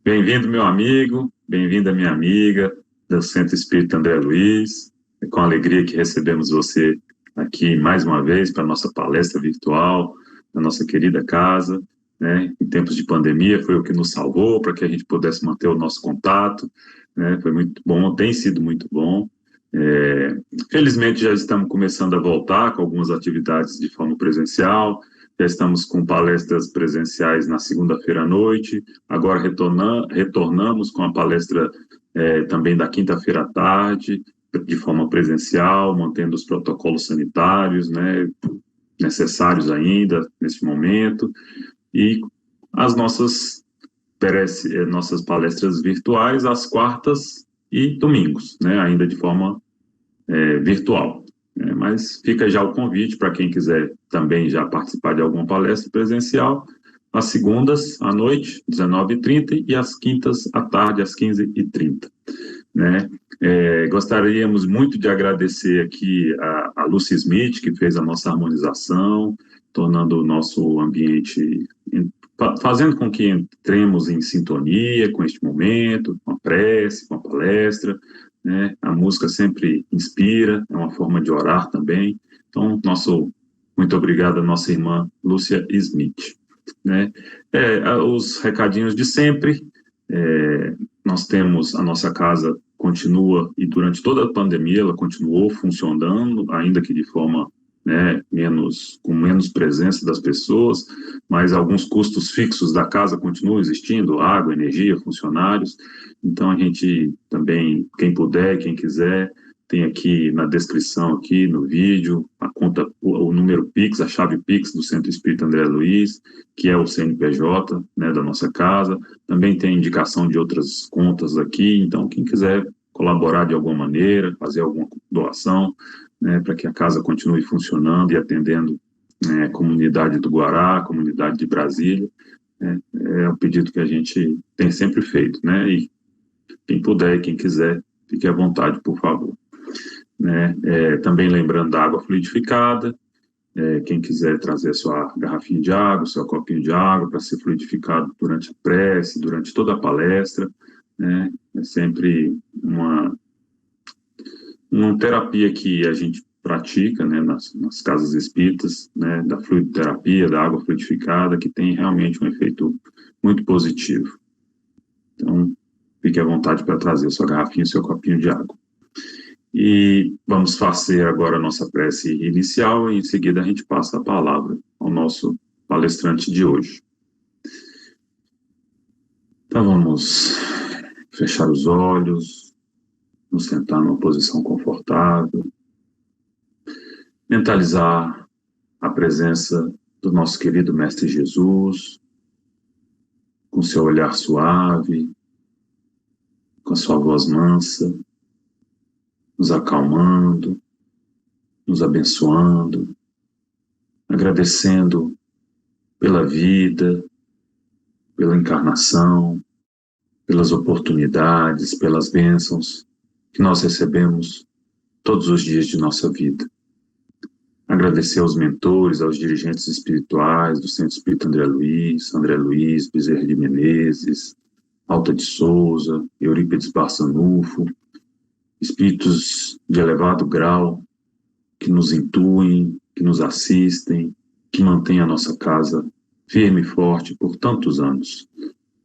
Bem-vindo, meu amigo, bem-vinda, minha amiga do Centro Espírita André Luiz. É com alegria que recebemos você aqui mais uma vez para a nossa palestra virtual, na nossa querida casa, né? Em tempos de pandemia, foi o que nos salvou para que a gente pudesse manter o nosso contato, né? Foi muito bom, tem sido muito bom. Felizmente já estamos começando a voltar com algumas atividades de forma presencial, já estamos com palestras presenciais na segunda-feira à noite. Agora retornamos com a palestra também da quinta-feira à tarde, de forma presencial, mantendo os protocolos sanitários, né, necessários ainda nesse momento, e as nossas palestras virtuais às quartas e domingos, né, ainda de forma virtual. Mas fica já o convite para quem quiser também já participar de alguma palestra presencial, às segundas à noite, 19h30, e às quintas à tarde, às 15h30. Né? Gostaríamos muito de agradecer aqui a Lucy Smith, que fez a nossa harmonização, tornando o nosso ambiente, fazendo com que entremos em sintonia com este momento, com a prece, com a palestra, né? A música sempre inspira, é uma forma de orar também. Então, muito obrigado à nossa irmã Lúcia Smith. Né? Os recadinhos de sempre, nós temos a nossa casa continua, e durante toda a pandemia ela continuou funcionando, ainda que de forma, né, com menos presença das pessoas, mas alguns custos fixos da casa continuam existindo, água, energia, funcionários. Então a gente também, quem puder, quem quiser, tem aqui na descrição, aqui no vídeo, a conta, o número Pix, a chave Pix do Centro Espírita André Luiz, que é o CNPJ, né, da nossa casa. Também tem indicação de outras contas aqui, então quem quiser colaborar de alguma maneira, fazer alguma doação, né, para que a casa continue funcionando e atendendo, né, a comunidade do Guará, a comunidade de Brasília, né, é o pedido que a gente tem sempre feito, né, e quem puder e quem quiser, fique à vontade, por favor. Né, também lembrando da água fluidificada, quem quiser trazer a sua garrafinha de água, seu copinho de água para ser fluidificado durante a prece, durante toda a palestra, né, é sempre uma terapia que a gente pratica, né, nas casas espíritas, né, da fluidoterapia, da água fluidificada, que tem realmente um efeito muito positivo. Então, fique à vontade para trazer a sua garrafinha, o seu copinho de água. E vamos fazer agora a nossa prece inicial, e em seguida a gente passa a palavra ao nosso palestrante de hoje. Então vamos fechar os olhos, nos sentar numa posição confortável, mentalizar a presença do nosso querido Mestre Jesus, com seu olhar suave, com a sua voz mansa, nos acalmando, nos abençoando, agradecendo pela vida, pela encarnação, pelas oportunidades, pelas bênçãos que nós recebemos todos os dias de nossa vida. Agradecer aos mentores, aos dirigentes espirituais do Centro Espírita André Luiz, Bezerra de Menezes, Alta de Souza, Eurípides Barçanufo, espíritos de elevado grau que nos intuem, que nos assistem, que mantêm a nossa casa firme e forte por tantos anos,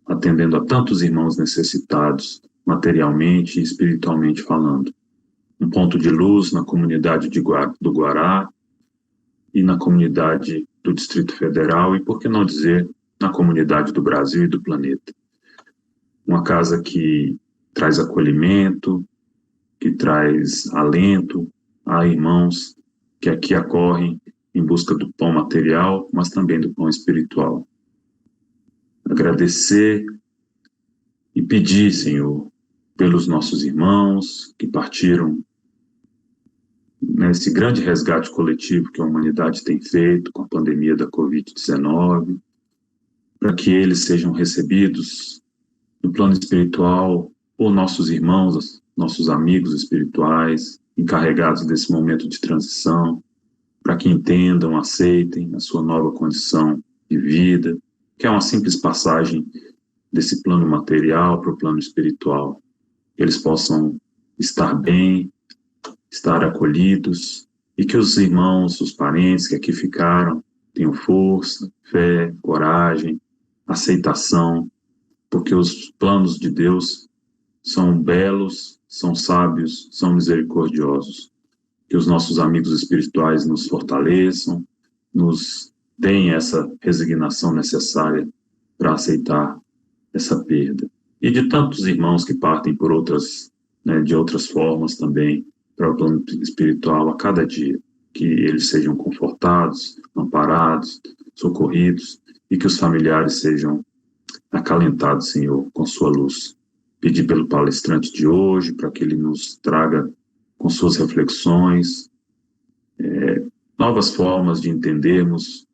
atendendo a tantos irmãos necessitados, materialmente e espiritualmente falando. Um ponto de luz na comunidade do Guará e na comunidade do Distrito Federal e, por que não dizer, na comunidade do Brasil e do planeta. Uma casa que traz acolhimento, que traz alento a irmãos que aqui acorrem em busca do pão material, mas também do pão espiritual. Agradecer e pedir, Senhor, pelos nossos irmãos que partiram nesse grande resgate coletivo que a humanidade tem feito com a pandemia da Covid-19, para que eles sejam recebidos no plano espiritual por nossos irmãos, nossos amigos espirituais, encarregados desse momento de transição, para que entendam, aceitem a sua nova condição de vida, que é uma simples passagem desse plano material para o plano espiritual. Que eles possam estar bem, estar acolhidos, e que os irmãos, os parentes que aqui ficaram, tenham força, fé, coragem, aceitação, porque os planos de Deus são belos, são sábios, são misericordiosos. Que os nossos amigos espirituais nos fortaleçam, nos deem essa resignação necessária para aceitar essa perda. E de tantos irmãos que partem por outras, né, de outras formas também, para o plano espiritual a cada dia. Que eles sejam confortados, amparados, socorridos, e que os familiares sejam acalentados, Senhor, com sua luz. Pedir pelo palestrante de hoje, para que ele nos traga com suas reflexões, novas formas de entendermos,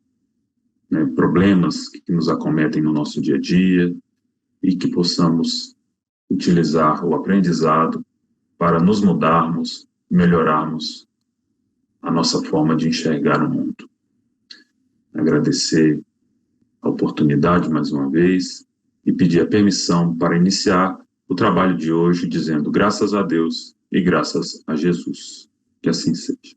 né, problemas que nos acometem no nosso dia a dia, e que possamos utilizar o aprendizado para nos mudarmos, melhorarmos a nossa forma de enxergar o mundo. Agradecer a oportunidade mais uma vez e pedir a permissão para iniciar o trabalho de hoje dizendo graças a Deus e graças a Jesus. Que assim seja.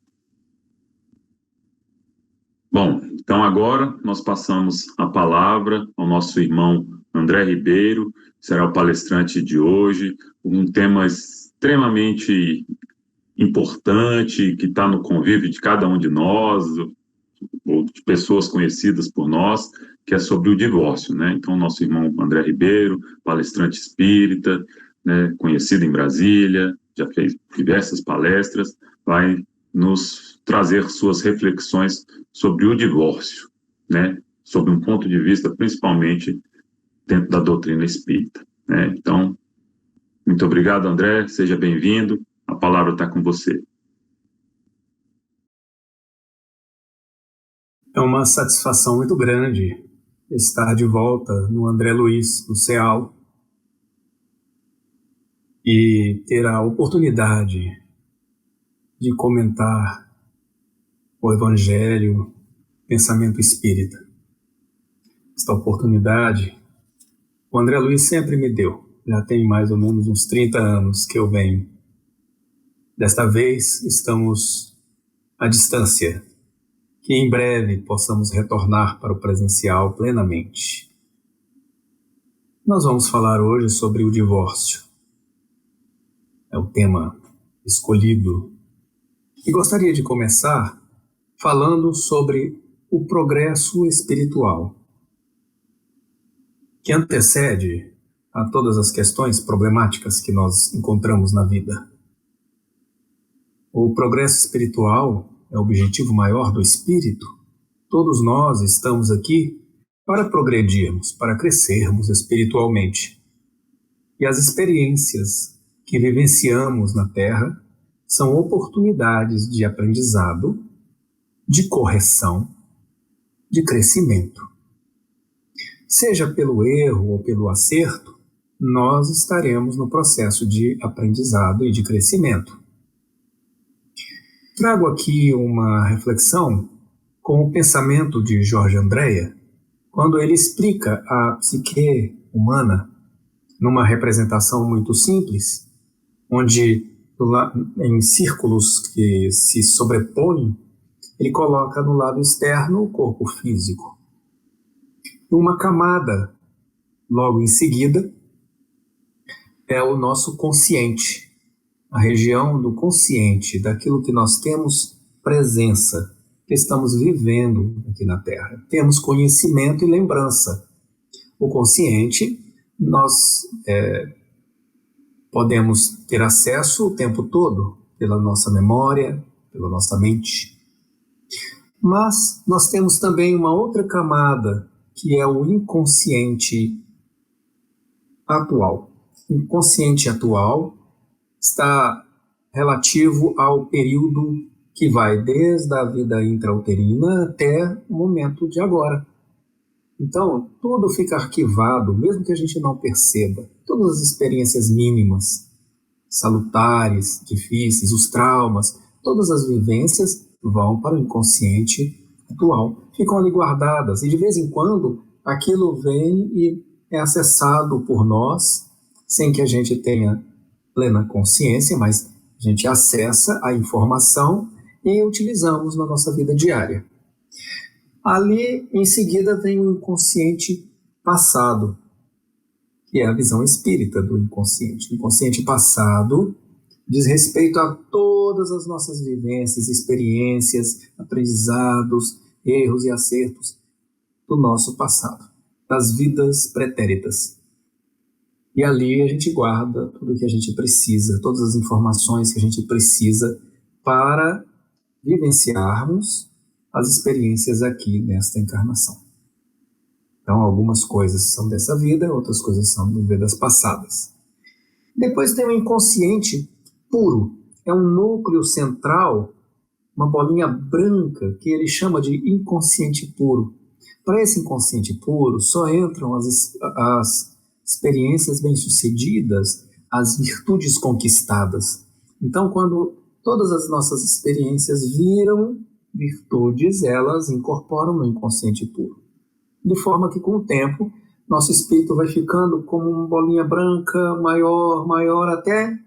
Bom, então agora nós passamos a palavra ao nosso irmão André Ribeiro, que será o palestrante de hoje, um tema extremamente importante, que está no convívio de cada um de nós, ou de pessoas conhecidas por nós, que é sobre o divórcio, né? Então, nosso irmão André Ribeiro, palestrante espírita, né, conhecido em Brasília, já fez diversas palestras, vai nos trazer suas reflexões sobre o divórcio, né? Sob um ponto de vista, principalmente, dentro da doutrina espírita, né? Então, muito obrigado, André, seja bem-vindo, a palavra está com você. É uma satisfação muito grande estar de volta no André Luiz, no CEAL, e ter a oportunidade de comentar o Evangelho, pensamento espírita. Esta oportunidade o André Luiz sempre me deu. Já tem mais ou menos uns 30 anos que eu venho. Desta vez estamos à distância, que em breve possamos retornar para o presencial plenamente. Nós vamos falar hoje sobre o divórcio. É o tema escolhido. E gostaria de começar falando sobre o progresso espiritual, que antecede a todas as questões problemáticas que nós encontramos na vida. O progresso espiritual é o objetivo maior do espírito. Todos nós estamos aqui para progredirmos, para crescermos espiritualmente. E as experiências que vivenciamos na Terra são oportunidades de aprendizado, de correção, de crescimento. Seja pelo erro ou pelo acerto, nós estaremos no processo de aprendizado e de crescimento. Trago aqui uma reflexão com o pensamento de Jorge Andréa, quando ele explica a psique humana numa representação muito simples, onde em círculos que se sobrepõem, ele coloca no lado externo o corpo físico. Uma camada, logo em seguida, é o nosso consciente, a região do consciente, daquilo que nós temos presença, que estamos vivendo aqui na Terra. Temos conhecimento e lembrança. O consciente, nós podemos ter acesso o tempo todo pela nossa memória, pela nossa mente. Mas nós temos também uma outra camada, que é o inconsciente atual. O inconsciente atual está relativo ao período que vai desde a vida intrauterina até o momento de agora. Então, tudo fica arquivado, mesmo que a gente não perceba. Todas as experiências mínimas, salutares, difíceis, os traumas, todas as vivências vão para o inconsciente atual. Ficam ali guardadas e de vez em quando aquilo vem e é acessado por nós, sem que a gente tenha plena consciência, mas a gente acessa a informação e utilizamos na nossa vida diária. Ali, em seguida, vem o inconsciente passado, que é a visão espírita do inconsciente. O inconsciente passado diz respeito a todas as nossas vivências, experiências, aprendizados, erros e acertos do nosso passado, das vidas pretéritas. E ali a gente guarda tudo o que a gente precisa, todas as informações que a gente precisa para vivenciarmos as experiências aqui nesta encarnação. Então, algumas coisas são dessa vida, outras coisas são de vidas passadas. Depois tem o inconsciente puro. É um núcleo central, uma bolinha branca, que ele chama de inconsciente puro. Para esse inconsciente puro, só entram as experiências bem-sucedidas, as virtudes conquistadas. Então, quando todas as nossas experiências viram virtudes, elas incorporam no inconsciente puro. De forma que, com o tempo, nosso espírito vai ficando como uma bolinha branca, maior, até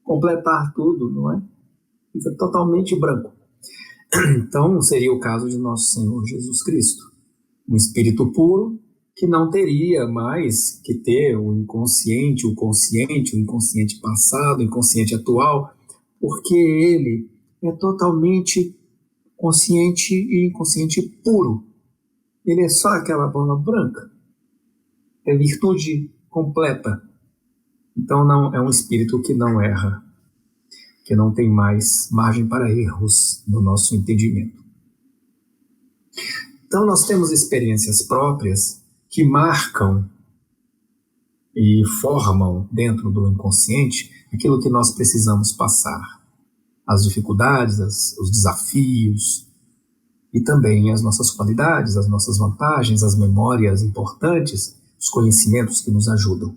completar tudo, não é? Fica totalmente branco. Então, seria o caso de nosso Senhor Jesus Cristo. Um espírito puro que não teria mais que ter o inconsciente, o consciente, o inconsciente passado, o inconsciente atual, porque ele é totalmente consciente e inconsciente puro. Ele é só aquela bola branca. É virtude completa. Então não é um espírito que não erra, que não tem mais margem para erros no nosso entendimento. Então nós temos experiências próprias que marcam e formam dentro do inconsciente aquilo que nós precisamos passar. As dificuldades, os desafios, e também as nossas qualidades, as nossas vantagens, as memórias importantes, os conhecimentos que nos ajudam.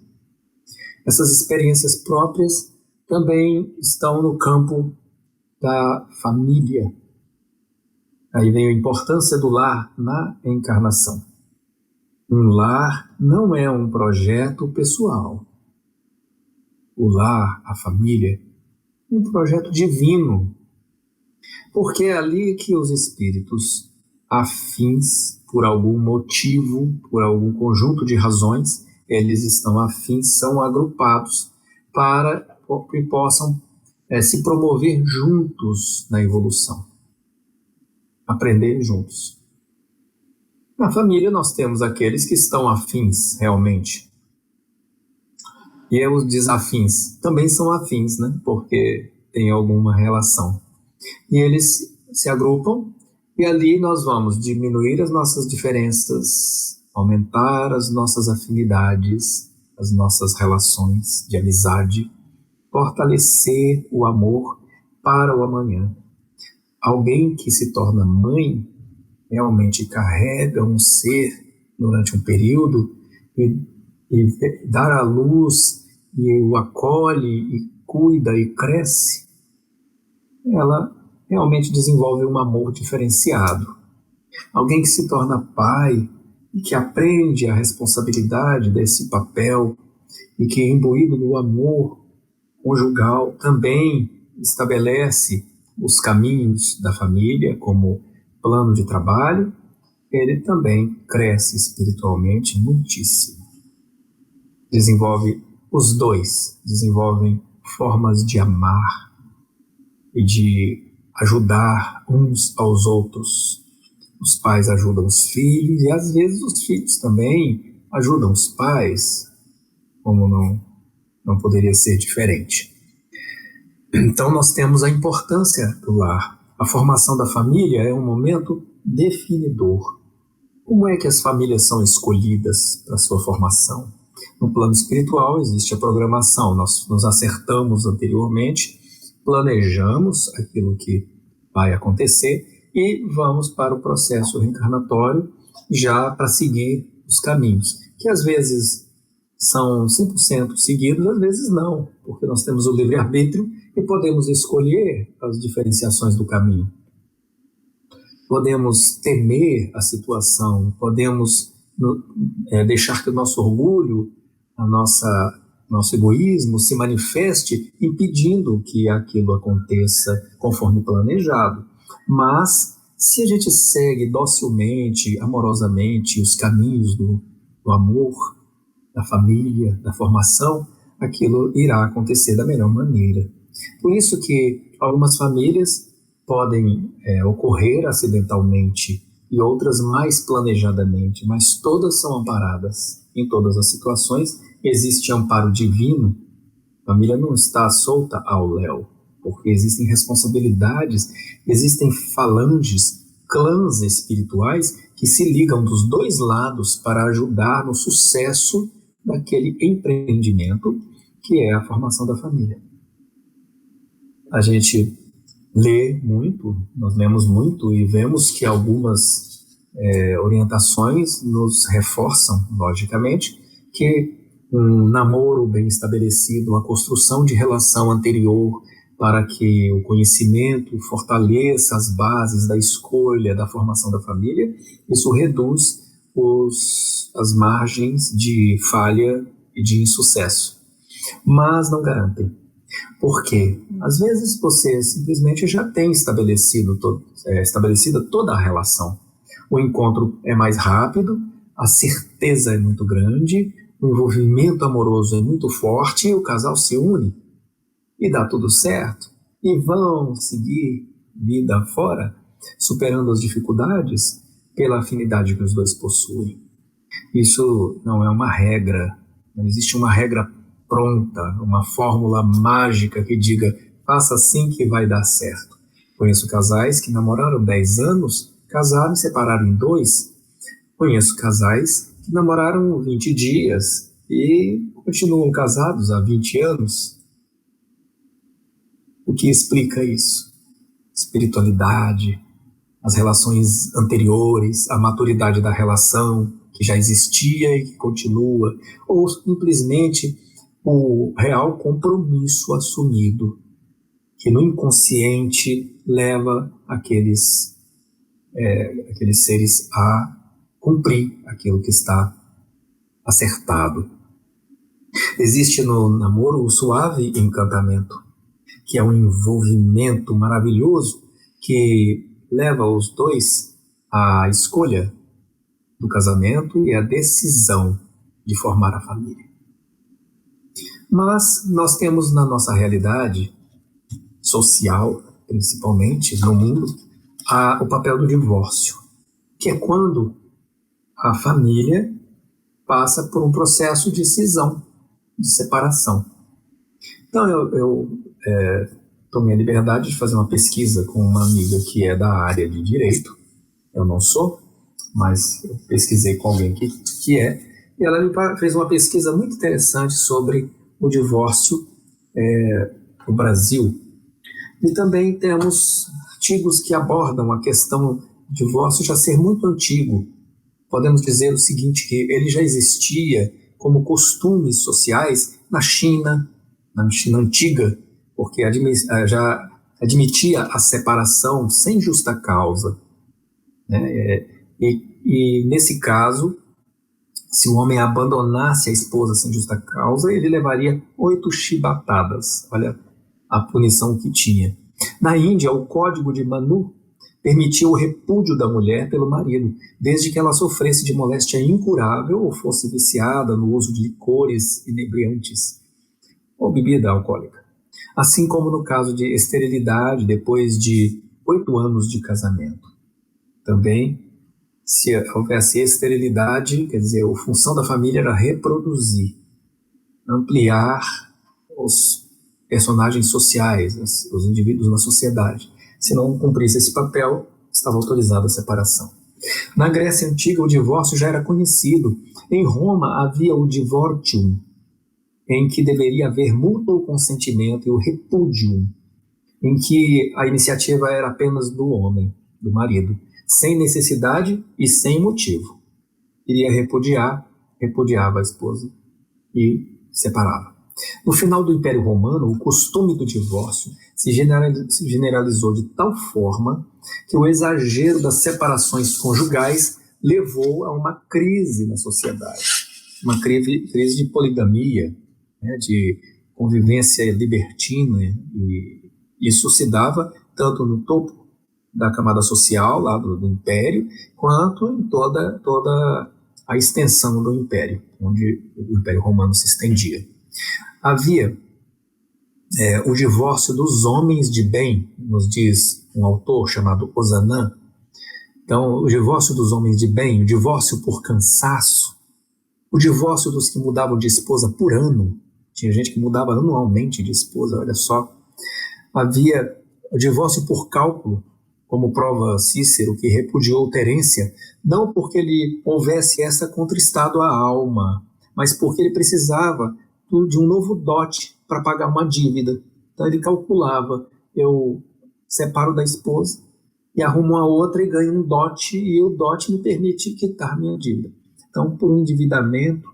Essas experiências próprias também estão no campo da família. Aí vem a importância do lar na encarnação. Um lar não é um projeto pessoal. O lar, a família, é um projeto divino. Porque é ali que os espíritos afins, por algum motivo, por algum conjunto de razões, eles estão afins, são agrupados para que possam se promover juntos na evolução, aprender juntos. Na família nós temos aqueles que estão afins realmente, e os desafins também são afins, né? Porque tem alguma relação. E eles se agrupam e ali nós vamos diminuir as nossas diferenças, aumentar as nossas afinidades, as nossas relações de amizade, fortalecer o amor para o amanhã. Alguém que se torna mãe realmente carrega um ser durante um período e dar à luz e o acolhe e cuida e cresce, ela realmente desenvolve um amor diferenciado. Alguém que se torna pai e que aprende a responsabilidade desse papel e que, imbuído no amor conjugal, também estabelece os caminhos da família como plano de trabalho, ele também cresce espiritualmente muitíssimo. Os dois desenvolvem formas de amar e de ajudar uns aos outros. Os pais ajudam os filhos e às vezes os filhos também ajudam os pais, como não poderia ser diferente. Então nós temos a importância do lar. A formação da família é um momento definidor. Como é que as famílias são escolhidas para sua formação? No plano espiritual existe a programação. Nós nos acertamos anteriormente, planejamos aquilo que vai acontecer e vamos para o processo reencarnatório já para seguir os caminhos, que às vezes são 100% seguidos, às vezes não, porque nós temos o livre-arbítrio e podemos escolher as diferenciações do caminho. Podemos temer a situação, podemos deixar que o nosso orgulho, nosso egoísmo se manifeste, impedindo que aquilo aconteça conforme planejado. Mas, se a gente segue docilmente, amorosamente, os caminhos do amor, da família, da formação, aquilo irá acontecer da melhor maneira. Por isso que algumas famílias podem ocorrer acidentalmente e outras mais planejadamente, mas todas são amparadas. Em todas as situações existe amparo divino. A família não está solta ao léu, porque existem responsabilidades, existem falanges, clãs espirituais que se ligam dos dois lados para ajudar no sucesso daquele empreendimento que é a formação da família. A gente lê muito, nós lemos muito e vemos que algumas orientações nos reforçam, logicamente, que um namoro bem estabelecido, uma construção de relação anterior para que o conhecimento fortaleça as bases da escolha, da formação da família, isso reduz as margens de falha e de insucesso. Mas não garantem. Por quê? Às vezes você simplesmente já tem estabelecida toda a relação. O encontro é mais rápido, a certeza é muito grande, o envolvimento amoroso é muito forte e o casal se une e dá tudo certo. E vão seguir vida fora, superando as dificuldades pela afinidade que os dois possuem. Isso não é uma regra, não existe uma regra pronta, uma fórmula mágica que diga faça assim que vai dar certo. Conheço casais que namoraram 10 anos, casaram e separaram em 2. Conheço casais que namoraram 20 dias e continuam casados há 20 anos. O que explica isso? Espiritualidade, as relações anteriores, a maturidade da relação que já existia e que continua, ou simplesmente o real compromisso assumido, que no inconsciente leva aqueles seres a cumprir aquilo que está acertado. Existe no namoro o suave encantamento, que é um envolvimento maravilhoso que leva os dois à escolha do casamento e à decisão de formar a família. Mas nós temos na nossa realidade social, principalmente no mundo, o papel do divórcio, que é quando a família passa por um processo de cisão, de separação. Então eu tomei a liberdade de fazer uma pesquisa com uma amiga que é da área de direito. Eu não sou, mas eu pesquisei com alguém que é, e ela me fez uma pesquisa muito interessante sobre o divórcio no Brasil. E também temos artigos que abordam a questão do divórcio já ser muito antigo. Podemos dizer o seguinte, que ele já existia como costumes sociais na China antiga, porque já admitia a separação sem justa causa. Né? E nesse caso, se o homem abandonasse a esposa sem justa causa, ele levaria 8 chibatadas. Olha a punição que tinha. Na Índia, o Código de Manu permitia o repúdio da mulher pelo marido, desde que ela sofresse de moléstia incurável ou fosse viciada no uso de licores inebriantes ou bebida alcoólica. Assim como no caso de esterilidade depois de 8 anos de casamento. Também, se houvesse esterilidade, quer dizer, a função da família era reproduzir, ampliar os personagens sociais, os indivíduos na sociedade. Se não cumprisse esse papel, estava autorizada a separação. Na Grécia Antiga, o divórcio já era conhecido. Em Roma, havia o divortium, em que deveria haver mútuo consentimento, e o repudium, em que a iniciativa era apenas do homem, do marido, sem necessidade e sem motivo. Iria repudiava a esposa e separava. No final do Império Romano, o costume do divórcio se generalizou de tal forma que o exagero das separações conjugais levou a uma crise na sociedade, uma crise de poligamia, né, de convivência libertina, e isso se dava tanto no topo da camada social lá do Império, quanto em toda a extensão do Império, onde o Império Romano se estendia. Havia o divórcio dos homens de bem, nos diz um autor chamado Ozanam. Então, o divórcio dos homens de bem, o divórcio por cansaço, o divórcio dos que mudavam de esposa por ano, tinha gente que mudava anualmente de esposa, olha só. Havia o divórcio por cálculo, como prova Cícero, que repudiou Terência, não porque lhe houvesse essa contristado a alma, mas porque ele precisava de um novo dote para pagar uma dívida. Então ele calculava, eu separo da esposa e arrumo a outra e ganho um dote, e o dote me permite quitar minha dívida. Então, por um endividamento,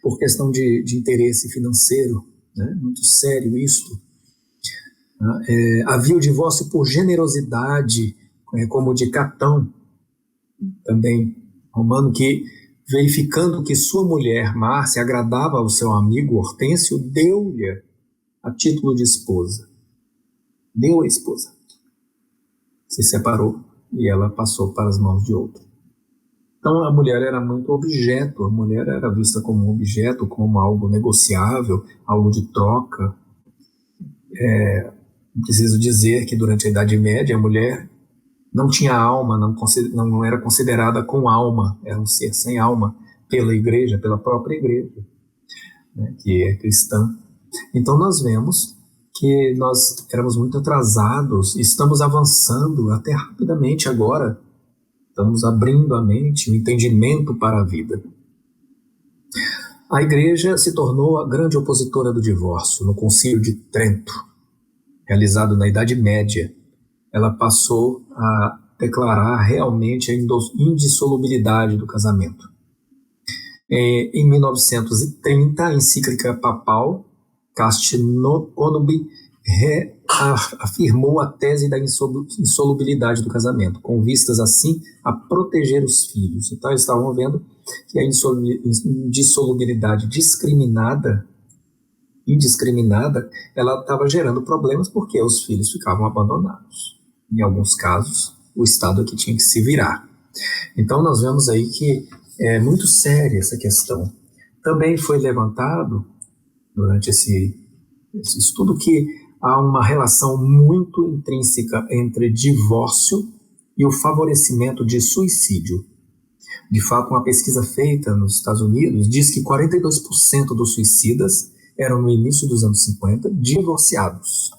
por questão de interesse financeiro, né, muito sério isto, havia o divórcio por generosidade, como o de Catão, também romano, que, verificando que sua mulher, Márcia, agradava ao seu amigo Hortêncio, deu-lhe a título de esposa. Deu a esposa. Se separou e ela passou para as mãos de outro. Então a mulher era muito objeto, a mulher era vista como um objeto, como algo negociável, algo de troca. Preciso dizer que durante a Idade Média a mulher não tinha alma, não era considerada com alma, era um ser sem alma pela igreja, pela própria igreja, né, que é cristã. Então nós vemos que nós éramos muito atrasados, estamos avançando até rapidamente agora, estamos abrindo a mente, o entendimento para a vida. A igreja se tornou a grande opositora do divórcio no Concílio de Trento, realizado na Idade Média. Ela passou a declarar realmente a indissolubilidade do casamento. Em 1930, a encíclica papal Casti Connubii afirmou a tese da insolubilidade do casamento, com vistas assim a proteger os filhos. Então eles estavam vendo que a indissolubilidade indiscriminada, ela estava gerando problemas porque os filhos ficavam abandonados. Em alguns casos, o Estado é que tinha que se virar. Então nós vemos aí que é muito séria essa questão. Também foi levantado, durante esse estudo, que há uma relação muito intrínseca entre divórcio e o favorecimento de suicídio. De fato, uma pesquisa feita nos Estados Unidos diz que 42% dos suicidas eram, no início dos anos 50, divorciados.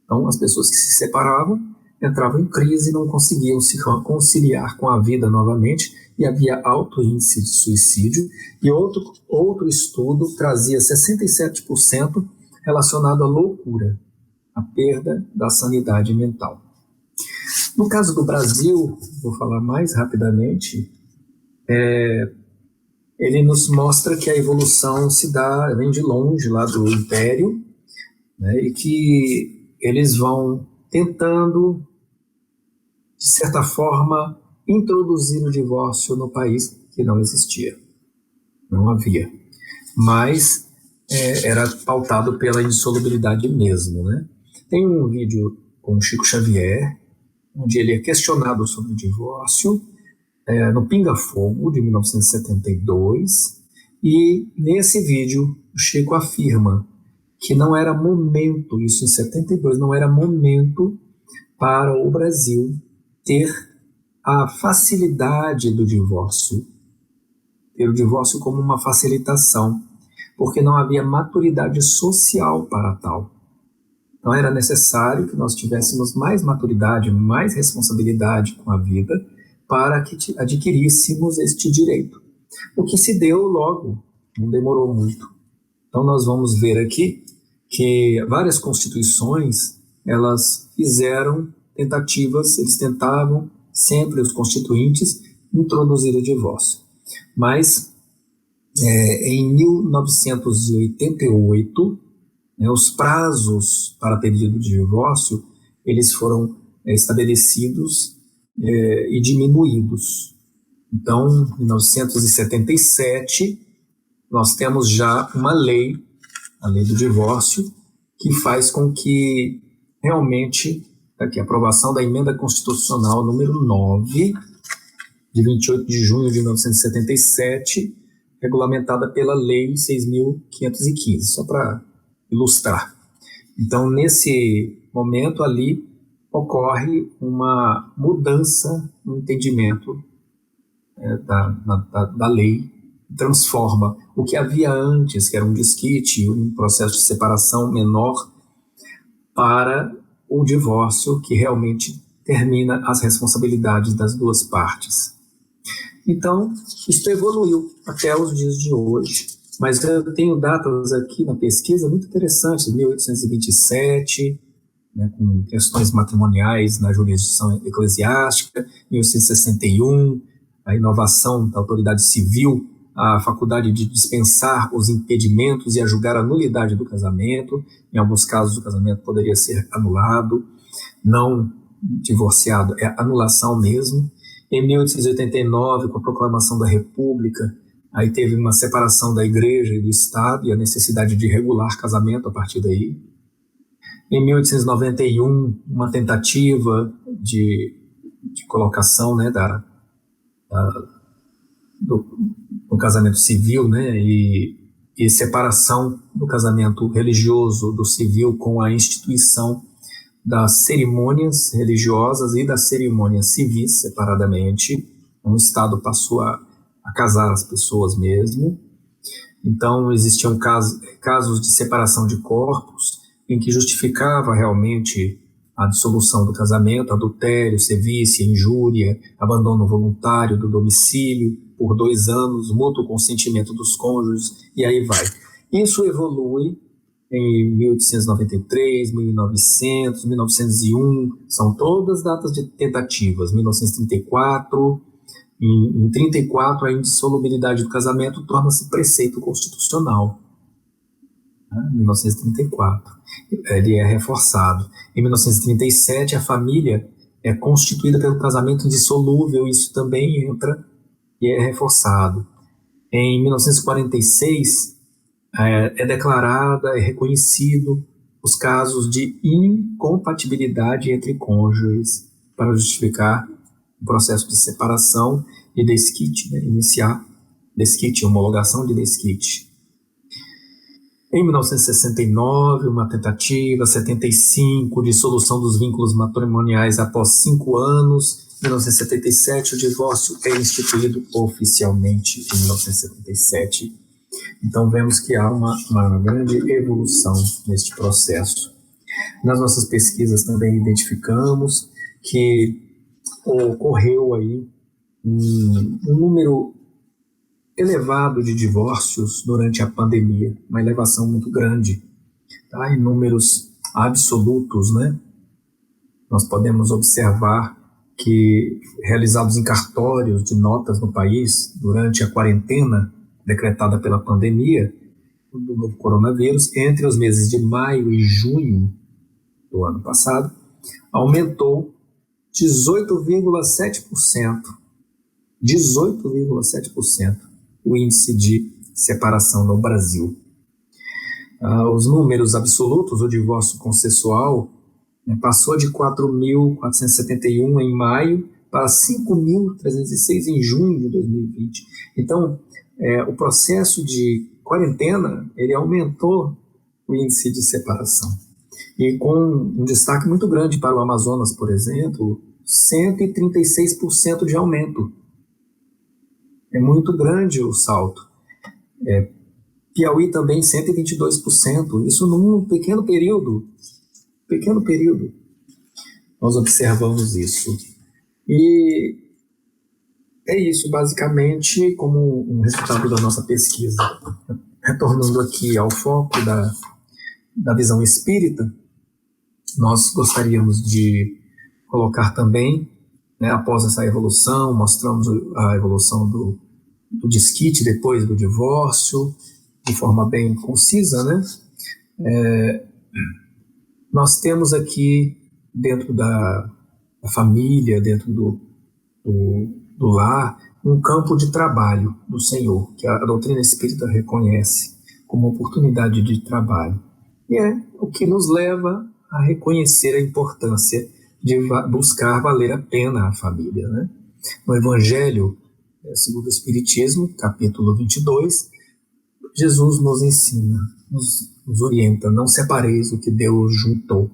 Então, as pessoas que se separavam entravam em crise e não conseguiam se conciliar com a vida novamente, e havia alto índice de suicídio. E outro estudo trazia 67% relacionado à loucura, a perda da sanidade mental. No caso do Brasil, vou falar mais rapidamente, ele nos mostra que a evolução vem de longe lá do Império, né, e que eles vão tentando, de certa forma, introduzir o divórcio no país, que não existia, não havia, mas era pautado pela insolubilidade mesmo, né? Tem um vídeo com o Chico Xavier, onde ele é questionado sobre o divórcio, no Pinga Fogo, de 1972, e nesse vídeo o Chico afirma que não era momento, isso em 72, não era momento para o Brasil ter a facilidade do divórcio, ter o divórcio como uma facilitação, porque não havia maturidade social para tal. Então era necessário que nós tivéssemos mais maturidade, mais responsabilidade com a vida, para que adquiríssemos este direito. O que se deu logo, não demorou muito. Então nós vamos ver aqui que várias constituições, elas fizeram tentativas, eles tentavam sempre, os constituintes, introduzir o divórcio. Mas em 1988, os prazos para pedido de divórcio, eles foram estabelecidos e diminuídos. Então, em 1977, nós temos já uma lei, a lei do divórcio, que faz com que realmente, aqui, a aprovação da emenda constitucional número 9, de 28 de junho de 1977, regulamentada pela lei 6.515, só para ilustrar. Então, nesse momento ali, ocorre uma mudança no entendimento da lei, transforma o que havia antes, que era um desquite, um processo de separação menor, para o divórcio, que realmente termina as responsabilidades das duas partes. Então, isso evoluiu até os dias de hoje. Mas eu tenho datas aqui na pesquisa muito interessantes, 1827, né, com questões matrimoniais na jurisdição eclesiástica, 1861, a inovação da autoridade civil, a faculdade de dispensar os impedimentos e a julgar a nulidade do casamento. Em alguns casos, o casamento poderia ser anulado, não divorciado, é anulação mesmo. Em 1889, com a proclamação da República, aí teve uma separação da Igreja e do Estado e a necessidade de regular casamento a partir daí. Em 1891, uma tentativa de colocação, né, do casamento civil, né, e separação do casamento religioso do civil com a instituição das cerimônias religiosas e das cerimônias civis separadamente. O Estado passou a casar as pessoas mesmo. Então, existiam casos de separação de corpos em que justificava realmente a dissolução do casamento, adultério, sevícia, injúria, abandono voluntário do domicílio por 2 anos, mútuo consentimento dos cônjuges, e aí vai. Isso evolui em 1893, 1900, 1901, são todas datas de tentativas. 1934, em 1934, a indissolubilidade do casamento torna-se preceito constitucional. 1934, ele é reforçado. Em 1937, a família é constituída pelo casamento indissolúvel, isso também entra e é reforçado. Em 1946, é declarada, é reconhecido os casos de incompatibilidade entre cônjuges para justificar o processo de separação e desquite, né? Iniciar desquite, homologação de desquite. Em 1969, uma tentativa, 75, dissolução dos vínculos matrimoniais após 5 anos. Em 1977, o divórcio é instituído oficialmente em 1977. Então, vemos que há uma grande evolução neste processo. Nas nossas pesquisas também identificamos que ocorreu aí um número elevado de divórcios durante a pandemia, uma elevação muito grande, tá? Em números absolutos, né? Nós podemos observar que, realizados em cartórios de notas no país durante a quarentena decretada pela pandemia do novo coronavírus, entre os meses de maio e junho do ano passado, aumentou 18,7%. 18,7% o índice de separação no Brasil. Os números absolutos, o divórcio consensual, passou de 4.471 em maio para 5.306 em junho de 2020. Então, o processo de quarentena, ele aumentou o índice de separação. E com um destaque muito grande para o Amazonas, por exemplo, 136% de aumento. É muito grande o salto. Piauí também 122%. Isso num pequeno período. Nós observamos isso. E é isso, basicamente, como um resultado da nossa pesquisa. Retornando aqui ao foco da visão espírita, nós gostaríamos de colocar também, né, após essa evolução, mostramos a evolução do desquite depois do divórcio, de forma bem concisa, né? Nós temos aqui, dentro da família, dentro do lar, um campo de trabalho do Senhor, que a doutrina espírita reconhece como oportunidade de trabalho. E é o que nos leva a reconhecer a importância de buscar valer a pena a família, né? No Evangelho, segundo o Espiritismo, capítulo 22, Jesus nos ensina, nos orienta: não separeis o que Deus juntou.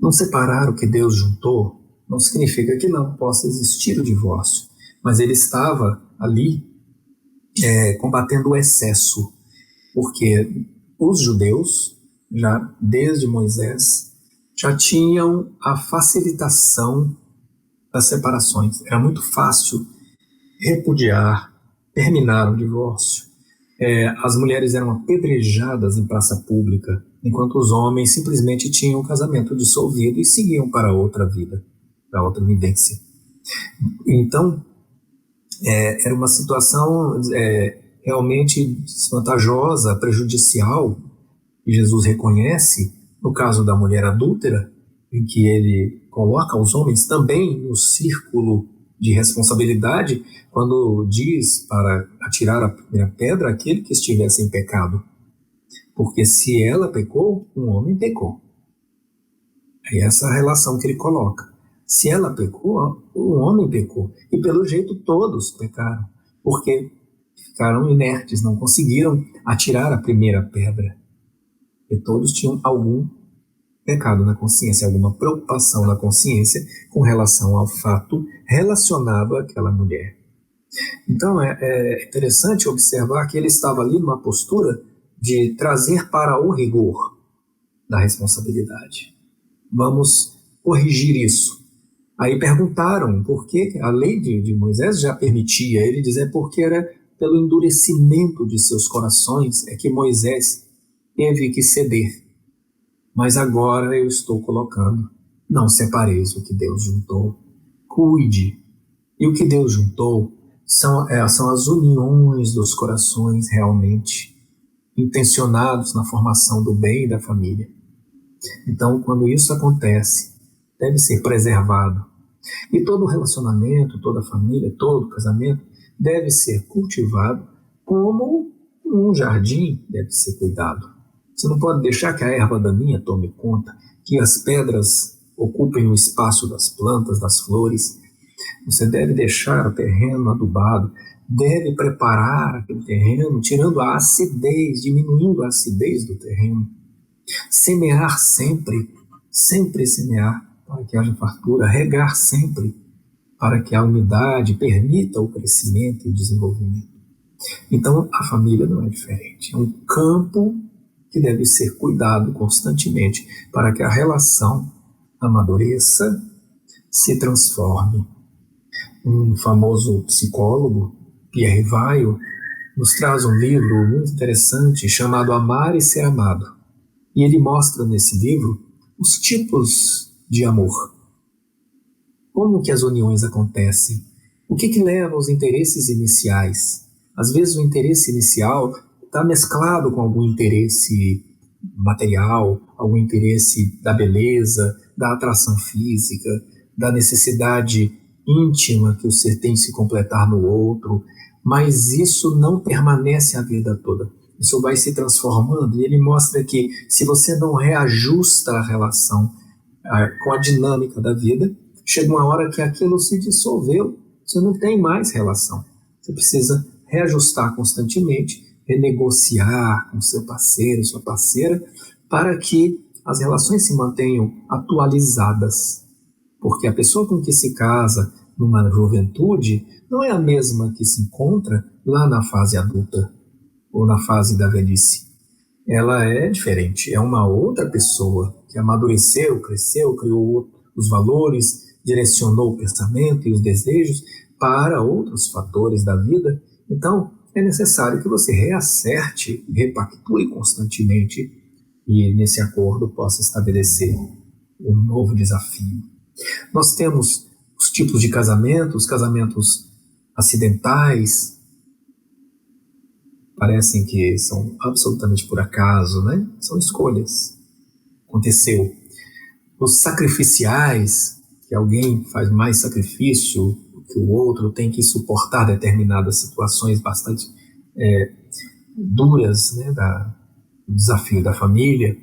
Não separar o que Deus juntou não significa que não possa existir o divórcio, mas ele estava ali combatendo o excesso, porque os judeus, já desde Moisés, já tinham a facilitação das separações. Era muito fácil repudiar, terminar o divórcio. As mulheres eram apedrejadas em praça pública, enquanto os homens simplesmente tinham o casamento dissolvido e seguiam para outra vida, para outra vivência. Então, era uma situação realmente desvantajosa, prejudicial, que Jesus reconhece no caso da mulher adúltera, em que ele coloca os homens também no círculo de responsabilidade, quando diz para atirar a primeira pedra aquele que estivesse em pecado. Porque se ela pecou, um homem pecou. É essa a relação que ele coloca. Se ela pecou, um homem pecou. E pelo jeito todos pecaram, porque ficaram inertes, não conseguiram atirar a primeira pedra. E todos tinham algum pecado na consciência, alguma preocupação na consciência com relação ao fato relacionado àquela mulher. Então é interessante observar que ele estava ali numa postura de trazer para o rigor da responsabilidade. Vamos corrigir isso. Aí perguntaram por que a lei de Moisés já permitia. Ele dizia porque era pelo endurecimento de seus corações é que Moisés teve que ceder. Mas agora eu estou colocando: não separeis o que Deus juntou. Cuide. E o que Deus juntou são as uniões dos corações realmente intencionados na formação do bem e da família. Então, quando isso acontece, deve ser preservado. E todo relacionamento, toda família, todo casamento deve ser cultivado como um jardim deve ser cuidado. Você não pode deixar que a erva daninha tome conta, que as pedras ocupem o espaço das plantas, das flores. Você deve deixar o terreno adubado, deve preparar aquele terreno, tirando a acidez, diminuindo a acidez do terreno. Semear sempre, sempre semear para que haja fartura, regar sempre para que a umidade permita o crescimento e o desenvolvimento. Então, a família não é diferente. É um campo que deve ser cuidado constantemente para que a relação amadureça, se transforme. Um famoso psicólogo, Pierre Weil, nos traz um livro muito interessante chamado Amar e Ser Amado. E ele mostra nesse livro os tipos de amor. Como que as uniões acontecem? O que leva aos interesses iniciais? Às vezes o interesse inicial está mesclado com algum interesse material, algum interesse da beleza, da atração física, da necessidade íntima que o ser tem de se completar no outro, mas isso não permanece a vida toda. Isso vai se transformando e ele mostra que se você não reajusta a relação com a dinâmica da vida, chega uma hora que aquilo se dissolveu, você não tem mais relação. Você precisa reajustar constantemente, renegociar com seu parceiro, sua parceira, para que as relações se mantenham atualizadas. Porque a pessoa com que se casa numa juventude não é a mesma que se encontra lá na fase adulta ou na fase da velhice. Ela é diferente, é uma outra pessoa que amadureceu, cresceu, criou os valores, direcionou o pensamento e os desejos para outros fatores da vida. Então, é necessário que você reacerte, repactue constantemente e nesse acordo possa estabelecer um novo desafio. Nós temos os tipos de casamento, os casamentos acidentais, parecem que são absolutamente por acaso, né? São escolhas. Aconteceu. Os sacrificiais, que alguém faz mais sacrifício que o outro tem que suportar determinadas situações bastante duras, né, do desafio da família.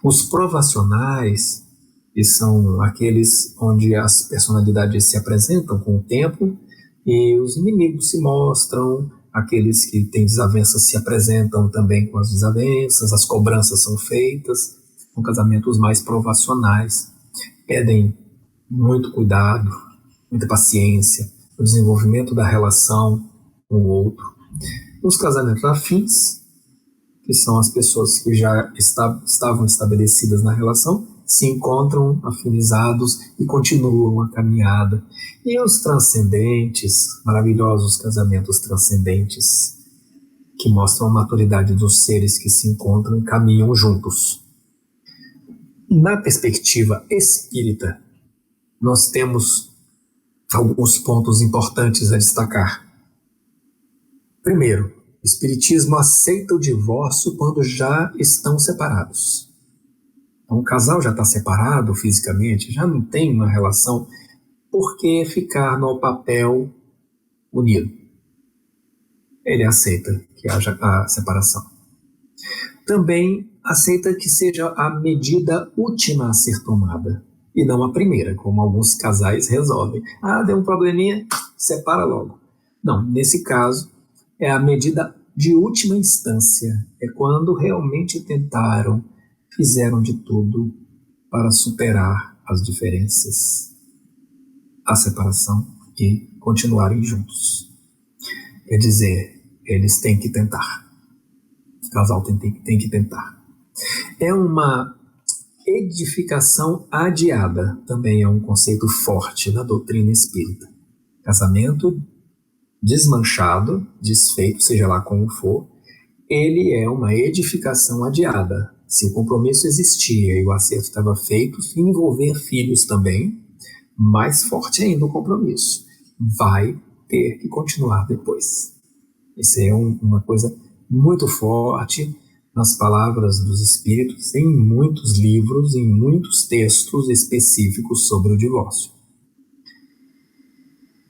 Os provacionais, que são aqueles onde as personalidades se apresentam com o tempo e os inimigos se mostram, aqueles que têm desavenças se apresentam também com as desavenças, as cobranças são feitas, são casamentos mais provacionais, pedem muito cuidado, muita paciência, o desenvolvimento da relação com o outro. Os casamentos afins, que são as pessoas que já estavam estabelecidas na relação, se encontram afinizados e continuam a caminhada. E os transcendentes, maravilhosos casamentos transcendentes, que mostram a maturidade dos seres que se encontram e caminham juntos. Na perspectiva espírita, nós temos alguns pontos importantes a destacar. Primeiro, o espiritismo aceita o divórcio quando já estão separados. Então, o casal já está separado fisicamente, já não tem uma relação, por que ficar no papel unido? Ele aceita que haja a separação. Também aceita que seja a medida última a ser tomada, e não a primeira, como alguns casais resolvem. Deu um probleminha, separa logo. Não, nesse caso, é a medida de última instância, é quando realmente tentaram, fizeram de tudo para superar as diferenças, a separação e continuarem juntos. Quer dizer, eles têm que tentar. O casal tem que tentar. É uma edificação adiada, também é um conceito forte na doutrina espírita. Casamento desmanchado, desfeito, seja lá como for, ele é uma edificação adiada. Se o compromisso existia e o acerto estava feito, se envolver filhos também, mais forte ainda o compromisso. Vai ter que continuar depois. Isso é uma coisa muito forte nas palavras dos espíritos, em muitos livros, em muitos textos específicos sobre o divórcio.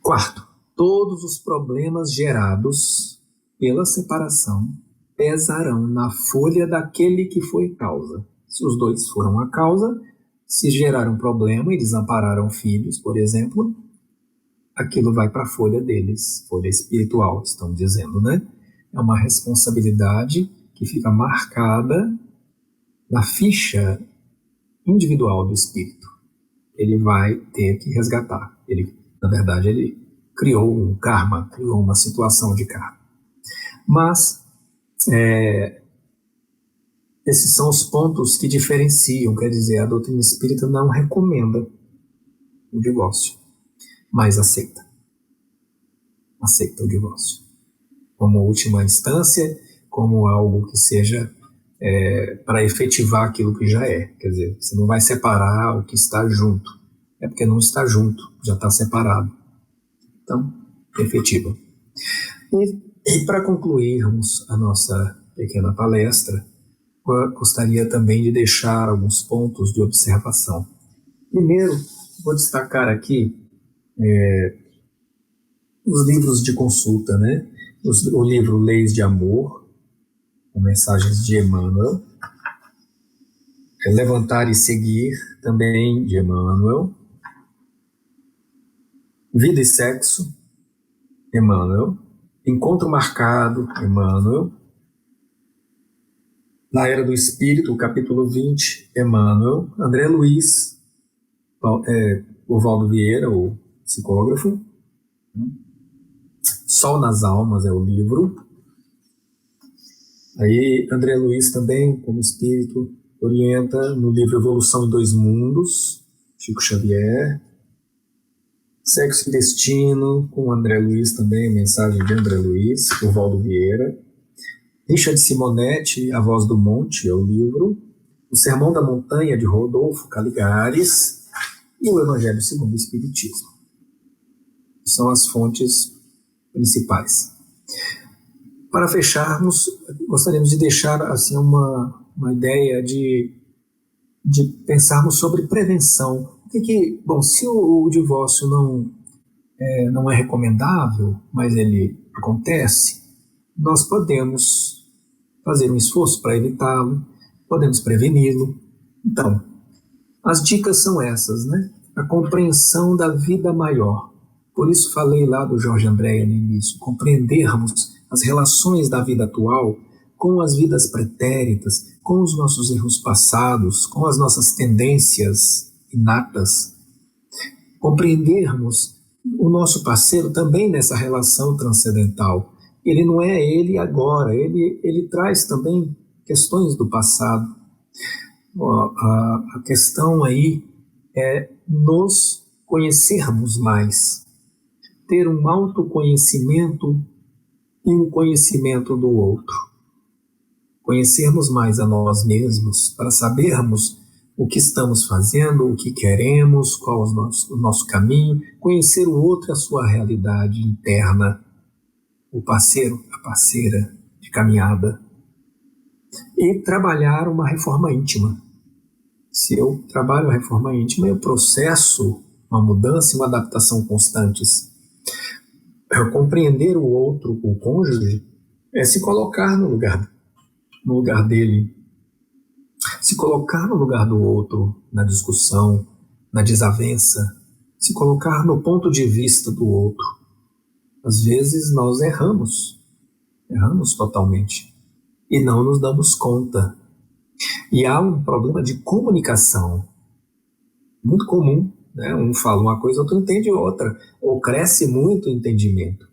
Quarto, todos os problemas gerados pela separação pesarão na folha daquele que foi causa. Se os dois foram a causa, se geraram problema e desampararam filhos, por exemplo, aquilo vai para a folha deles, folha espiritual, estão dizendo, né? É uma responsabilidade que fica marcada na ficha individual do espírito. Ele vai ter que resgatar. Na verdade, ele criou um karma, criou uma situação de karma. Mas esses são os pontos que diferenciam, quer dizer, a doutrina espírita não recomenda o divórcio, mas aceita o divórcio como última instância, como algo que seja para efetivar aquilo que já é. Quer dizer, você não vai separar o que está junto, é porque não está junto, já está separado. Então, efetiva. E para concluirmos a nossa pequena palestra, gostaria também de deixar alguns pontos de observação. Primeiro, vou destacar aqui os livros de consulta, né? O livro Leis de Amor, com mensagens de Emmanuel, Levantar e Seguir, também de Emmanuel, Vida e Sexo, Emmanuel, Encontro Marcado, Emmanuel, Na Era do Espírito, capítulo 20, Emmanuel, André Luiz, Oswaldo Vieira, o psicógrafo, Sol nas Almas é o livro. Aí André Luiz também, como espírito, orienta no livro Evolução em Dois Mundos, Chico Xavier. Sexo e Destino, com André Luiz também, mensagem de André Luiz, Oswaldo Vieira. Richard Simonetti, A Voz do Monte é o livro. O Sermão da Montanha, de Rodolfo Caligares. E o Evangelho segundo o Espiritismo. São as fontes principais. Para fecharmos, gostaríamos de deixar assim, uma ideia de pensarmos sobre prevenção. Bom, se o divórcio não não é recomendável, mas ele acontece, nós podemos fazer um esforço para evitá-lo, podemos preveni-lo. Então, as dicas são essas, né? A compreensão da vida maior. Por isso falei lá do Jorge Andréa no início, compreendermos as relações da vida atual com as vidas pretéritas, com os nossos erros passados, com as nossas tendências inatas. Compreendermos o nosso parceiro também nessa relação transcendental. Ele não é ele agora, ele traz também questões do passado. A questão aí é nos conhecermos mais, ter um autoconhecimento e um conhecimento do outro. Conhecermos mais a nós mesmos para sabermos o que estamos fazendo, o que queremos, qual o nosso caminho, conhecer o outro e a sua realidade interna, o parceiro, a parceira de caminhada, e trabalhar uma reforma íntima. Se eu trabalho a reforma íntima, eu processo uma mudança e uma adaptação constantes. Compreender o outro, o cônjuge, é se colocar no lugar dele, se colocar no lugar do outro, na discussão, na desavença, se colocar no ponto de vista do outro. Às vezes nós erramos totalmente e não nos damos conta. E há um problema de comunicação muito comum, né? Um fala uma coisa, outro entende outra, ou cresce muito o entendimento.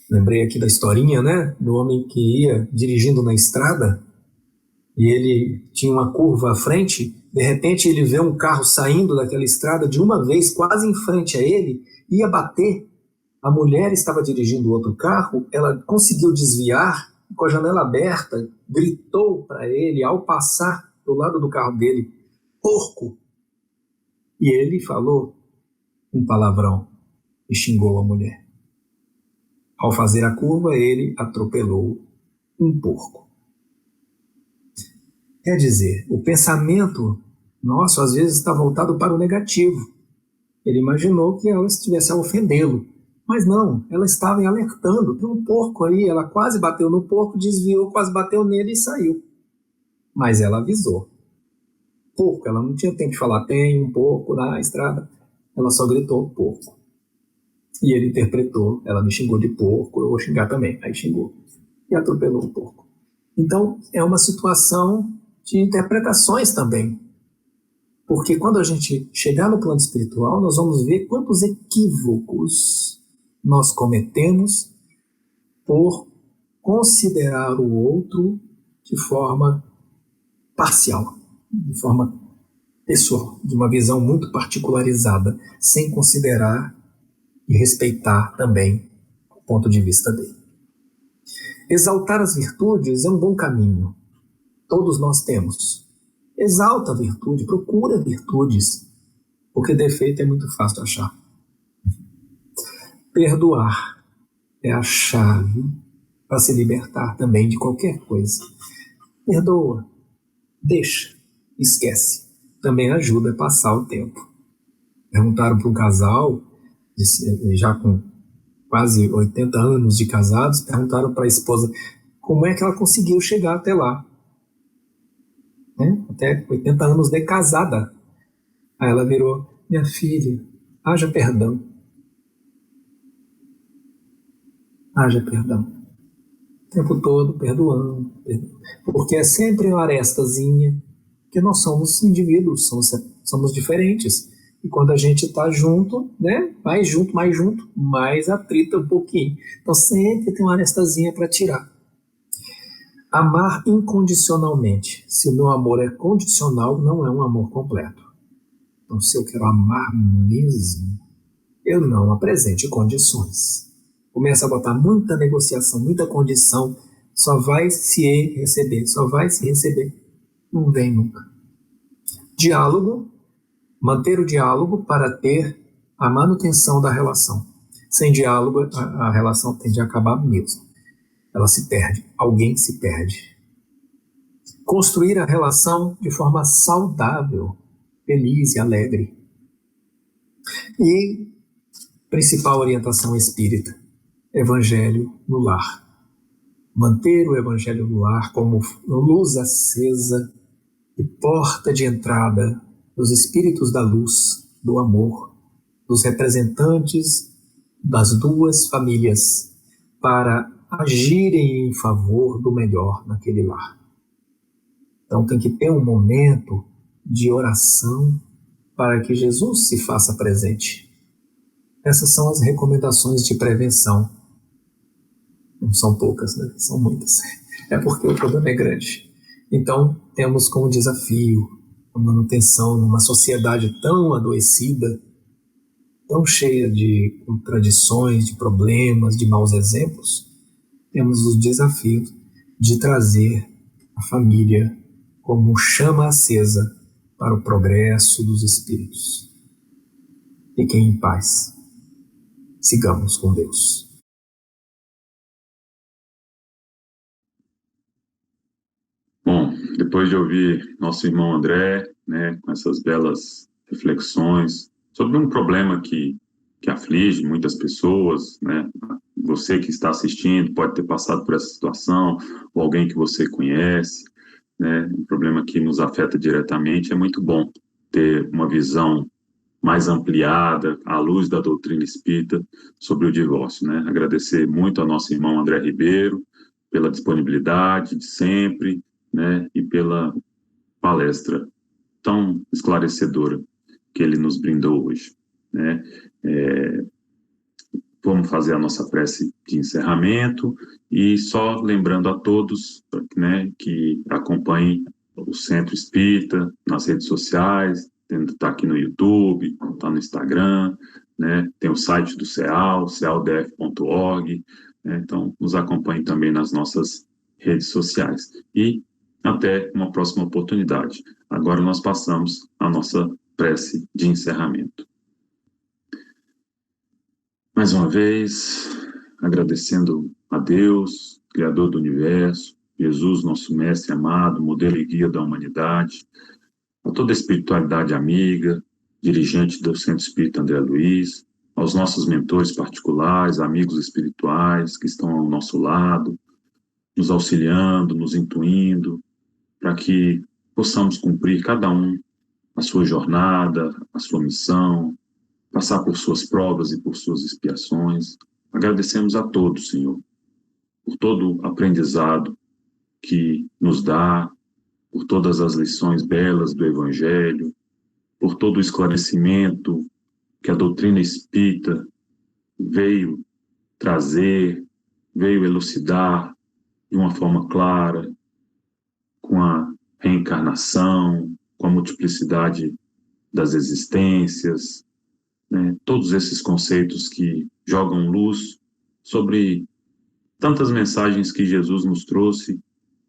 Lembrei aqui da historinha, né, do homem que ia dirigindo na estrada e ele tinha uma curva à frente, de repente ele vê um carro saindo daquela estrada de uma vez, quase em frente a ele, ia bater. A mulher estava dirigindo outro carro, ela conseguiu desviar, com a janela aberta, gritou para ele, ao passar do lado do carro dele, porco! E ele falou um palavrão e xingou a mulher. Ao fazer a curva, ele atropelou um porco. Quer dizer, o pensamento nosso às vezes está voltado para o negativo. Ele imaginou que ela estivesse a ofendê-lo, mas não, ela estava alertando, tem um porco aí, ela quase bateu no porco, desviou, quase bateu nele e saiu. Mas ela avisou. Porco, ela não tinha tempo de falar, tem um porco na estrada, ela só gritou porco. E ele interpretou, ela me xingou de porco, eu vou xingar também, aí xingou. E atropelou o porco. Então, é uma situação de interpretações também. Porque quando a gente chegar no plano espiritual, nós vamos ver quantos equívocos nós cometemos por considerar o outro de forma parcial, de forma pessoal, de uma visão muito particularizada, sem considerar e respeitar também o ponto de vista dele. Exaltar as virtudes é um bom caminho. Todos nós temos. Exalta a virtude, procura virtudes, porque defeito é muito fácil de achar. Perdoar é a chave para se libertar também de qualquer coisa. Perdoa, deixa, esquece. Também ajuda a passar o tempo. Perguntaram para um casal, já com quase 80 anos de casados, perguntaram para a esposa como é que ela conseguiu chegar até lá. Até 80 anos de casada. Aí ela virou, minha filha, haja perdão. Haja perdão. O tempo todo perdoando. Porque é sempre uma arestazinha, porque nós somos indivíduos, somos diferentes. E quando a gente está junto, né, mais junto, mais atrita um pouquinho. Então sempre tem uma arestazinha para tirar. Amar incondicionalmente. Se o meu amor é condicional, não é um amor completo. Então, se eu quero amar mesmo, eu não apresente condições. Começa a botar muita negociação, muita condição, só vai se receber, não vem nunca. Diálogo, manter o diálogo para ter a manutenção da relação. Sem diálogo, a relação tende a acabar mesmo. Ela se perde, alguém se perde. Construir a relação de forma saudável, feliz e alegre. E principal orientação espírita, Evangelho no lar. Manter o Evangelho no lar como luz acesa e porta de entrada dos espíritos da luz, do amor, dos representantes das duas famílias, para agirem em favor do melhor naquele lar. Então tem que ter um momento de oração para que Jesus se faça presente. Essas são as recomendações de prevenção. Não são poucas, né? São muitas. É porque o problema é grande. Então, temos como desafio a manutenção numa sociedade tão adoecida, tão cheia de contradições, de problemas, de maus exemplos, temos os desafios de trazer a família como chama acesa para o progresso dos espíritos. Fiquem em paz. Sigamos com Deus. Bom, depois de ouvir nosso irmão André, né, com essas belas reflexões sobre um problema que aflige muitas pessoas, né, você que está assistindo pode ter passado por essa situação, ou alguém que você conhece, né, um problema que nos afeta diretamente, é muito bom ter uma visão mais ampliada, à luz da doutrina espírita, sobre o divórcio, né? Agradecer muito ao nosso irmão André Ribeiro pela disponibilidade de sempre, né? E pela palestra tão esclarecedora que ele nos brindou hoje, né? Vamos fazer a nossa prece de encerramento e só lembrando a todos, né, que acompanhem o Centro Espírita nas redes sociais, está aqui no YouTube, está no Instagram, né, tem o site do CEAL, cealdf.org, né, então nos acompanhem também nas nossas redes sociais. E até uma próxima oportunidade. Agora nós passamos à nossa prece de encerramento. Mais uma vez, agradecendo a Deus, Criador do Universo, Jesus, nosso Mestre amado, modelo e guia da humanidade, a toda a espiritualidade amiga, dirigente do Centro Espírita André Luiz, aos nossos mentores particulares, amigos espirituais que estão ao nosso lado, nos auxiliando, nos intuindo, para que possamos cumprir cada um a sua jornada, a sua missão, passar por suas provas e por suas expiações. Agradecemos a todos, Senhor, por todo o aprendizado que nos dá, por todas as lições belas do Evangelho, por todo o esclarecimento que a doutrina espírita veio trazer, veio elucidar de uma forma clara, com a reencarnação, com a multiplicidade das existências, né? Todos esses conceitos que jogam luz sobre tantas mensagens que Jesus nos trouxe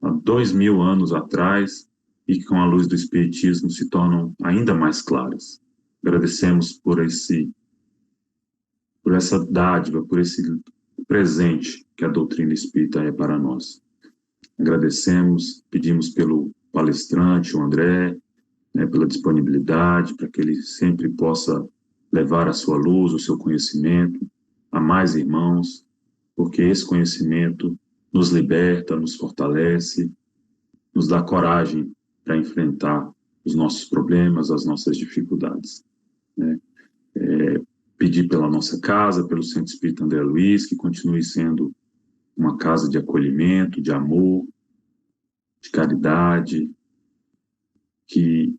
há 2000 anos atrás e que com a luz do Espiritismo se tornam ainda mais claras. Agradecemos por essa dádiva, por esse presente que a doutrina espírita é para nós. Agradecemos, pedimos pelo palestrante, o André, né, pela disponibilidade, para que ele sempre possa levar a sua luz, o seu conhecimento a mais irmãos, porque esse conhecimento nos liberta, nos fortalece, nos dá coragem para enfrentar os nossos problemas, as nossas dificuldades, né? Pedir pela nossa casa, pelo Centro Espírita André Luiz, que continue sendo uma casa de acolhimento, de amor, de caridade, que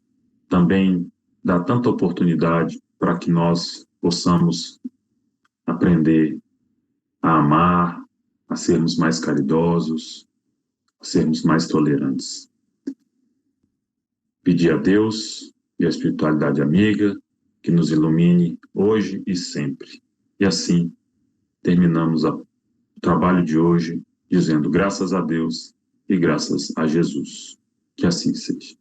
também dá tanta oportunidade para que nós possamos aprender a amar, a sermos mais caridosos, a sermos mais tolerantes. Pedir a Deus e a espiritualidade amiga que nos ilumine hoje e sempre. E assim terminamos o trabalho de hoje dizendo graças a Deus e graças a Jesus. Que assim seja.